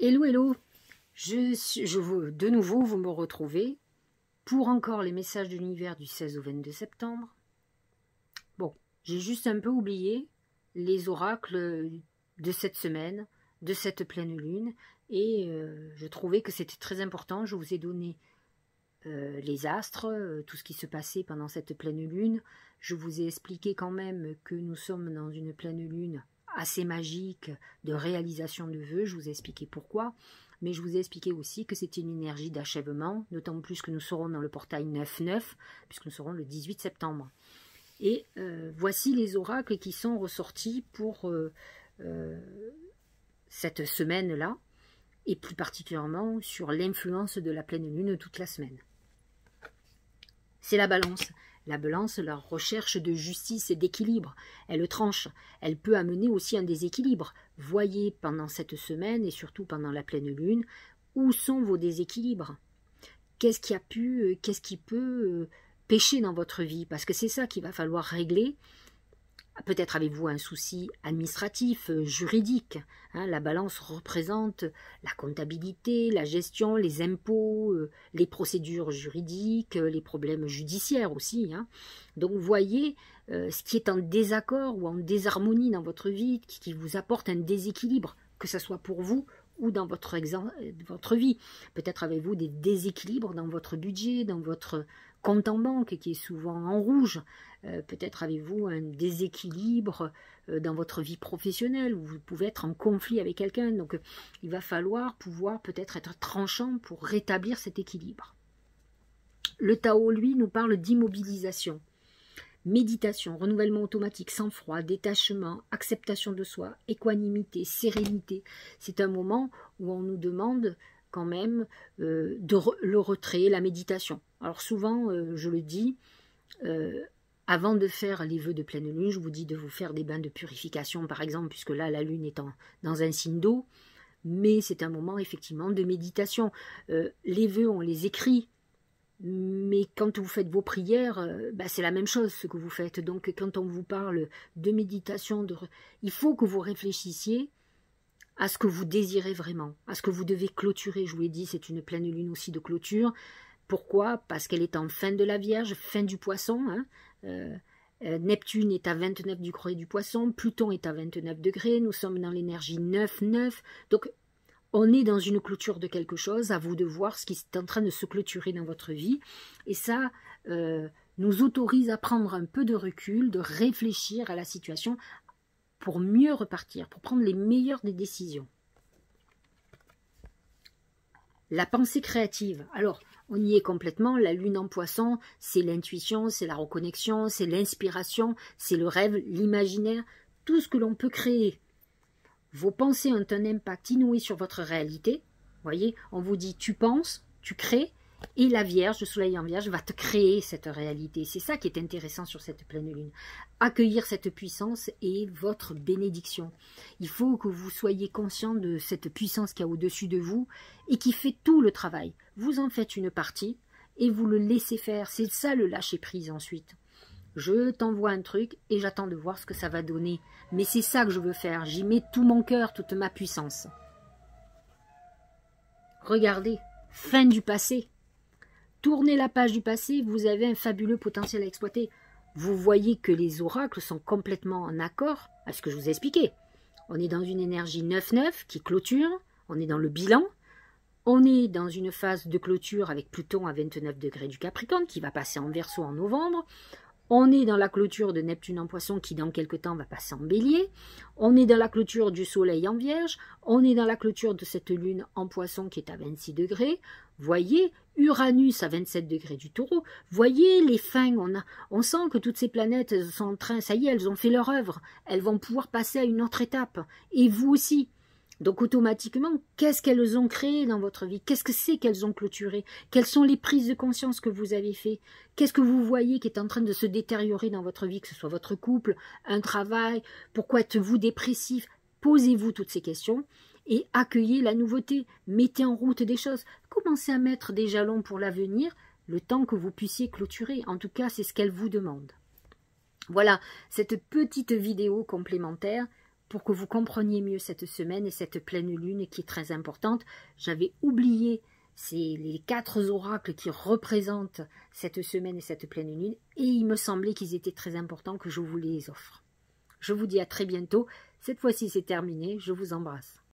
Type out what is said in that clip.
Hello, hello, de nouveau, vous me retrouvez pour encore les messages de l'univers du 16 au 22 septembre. Bon, j'ai juste un peu oublié les oracles de cette semaine, de cette pleine lune, et je trouvais que c'était très important. Je vous ai donné les astres, tout ce qui se passait pendant cette pleine lune. Je vous ai expliqué quand même que nous sommes dans une pleine lune assez magique de réalisation de vœux. Je vous ai expliqué pourquoi, mais je vous ai expliqué aussi que c'était une énergie d'achèvement, d'autant plus que nous serons dans le portail 9-9, puisque nous serons le 18 septembre. Et voici les oracles qui sont ressortis pour cette semaine-là, et plus particulièrement sur l'influence de la pleine lune toute la semaine. C'est la balance. La balance, la recherche de justice et d'équilibre, elle tranche, elle peut amener aussi un déséquilibre. Voyez pendant cette semaine et surtout pendant la pleine lune, où sont vos déséquilibres? Qu'est-ce qui peut pécher dans votre vie? Parce que c'est ça qu'il va falloir régler. Peut-être avez-vous un souci administratif, juridique. La balance représente la comptabilité, la gestion, les impôts, les procédures juridiques, les problèmes judiciaires aussi. Donc voyez ce qui est en désaccord ou en désharmonie dans votre vie, qui vous apporte un déséquilibre, que ce soit pour vous ou dans votre vie. Peut-être avez-vous des déséquilibres dans votre budget, dans votre compte en banque qui est souvent en rouge. Peut-être avez-vous un déséquilibre dans votre vie professionnelle où vous pouvez être en conflit avec quelqu'un. Donc il va falloir pouvoir peut-être être tranchant pour rétablir cet équilibre. Le Tao, lui, nous parle d'immobilisation. Méditation, renouvellement automatique, sang-froid, détachement, acceptation de soi, équanimité, c'est un moment où on nous demande quand même le retrait, la méditation. Alors souvent, je le dis, avant de faire les vœux de pleine lune, je vous dis de vous faire des bains de purification, par exemple, puisque là, la lune est dans un signe d'eau, mais c'est un moment effectivement de méditation. Les vœux, on les écrit, mais quand vous faites vos prières, c'est la même chose ce que vous faites. Donc quand on vous parle de méditation, il faut que vous réfléchissiez à ce que vous désirez vraiment, à ce que vous devez clôturer. Je vous l'ai dit, c'est une pleine lune aussi de clôture. Pourquoi? Parce qu'elle est en fin de la Vierge, fin du Poisson. Neptune est à 29 du creux du Poisson, Pluton est à 29 degrés, nous sommes dans l'énergie 9-9. Donc on est dans une clôture de quelque chose, à vous de voir ce qui est en train de se clôturer dans votre vie. Et ça nous autorise à prendre un peu de recul, de réfléchir à la situation pour mieux repartir, pour prendre les meilleures des décisions. La pensée créative. Alors, on y est complètement. La lune en Poisson, c'est l'intuition, c'est la reconnexion, c'est l'inspiration, c'est le rêve, l'imaginaire, tout ce que l'on peut créer. Vos pensées ont un impact inouï sur votre réalité. Voyez, on vous dit tu penses, tu crées, et la Vierge, le soleil en Vierge, va te créer cette réalité. C'est ça qui est intéressant sur cette pleine lune. Accueillir cette puissance et votre bénédiction. Il faut que vous soyez conscient de cette puissance qu'il y a au-dessus de vous et qui fait tout le travail. Vous en faites une partie et vous le laissez faire. C'est ça le lâcher prise ensuite. Je t'envoie un truc et j'attends de voir ce que ça va donner. Mais c'est ça que je veux faire. J'y mets tout mon cœur, toute ma puissance. Regardez, fin du passé. Tournez la page du passé, vous avez un fabuleux potentiel à exploiter. Vous voyez que les oracles sont complètement en accord avec ce que je vous ai expliqué. On est dans une énergie 9-9 qui clôture, on est dans le bilan, on est dans une phase de clôture avec Pluton à 29 degrés du Capricorne qui va passer en Verseau en novembre. On est dans la clôture de Neptune en Poisson qui dans quelque temps va passer en Bélier. On est dans la clôture du Soleil en Vierge. On est dans la clôture de cette lune en Poisson qui est à 26 degrés. Voyez, Uranus à 27 degrés du Taureau. Voyez les fins, on sent que toutes ces planètes sont en train, ça y est, elles ont fait leur œuvre. Elles vont pouvoir passer à une autre étape. Et vous aussi. Donc automatiquement, qu'est-ce qu'elles ont créé dans votre vie? Qu'est-ce que c'est qu'elles ont clôturé? Quelles sont les prises de conscience que vous avez fait? Qu'est-ce que vous voyez qui est en train de se détériorer dans votre vie, que ce soit votre couple, un travail? Pourquoi êtes-vous dépressif? Posez-vous toutes ces questions et accueillez la nouveauté. Mettez en route des choses. Commencez à mettre des jalons pour l'avenir, le temps que vous puissiez clôturer. En tout cas, c'est ce qu'elle vous demande. Voilà, cette petite vidéo complémentaire pour que vous compreniez mieux cette semaine et cette pleine lune qui est très importante. J'avais oublié les 4 oracles qui représentent cette semaine et cette pleine lune, et il me semblait qu'ils étaient très importants, que je vous les offre. Je vous dis à très bientôt. Cette fois-ci, c'est terminé. Je vous embrasse.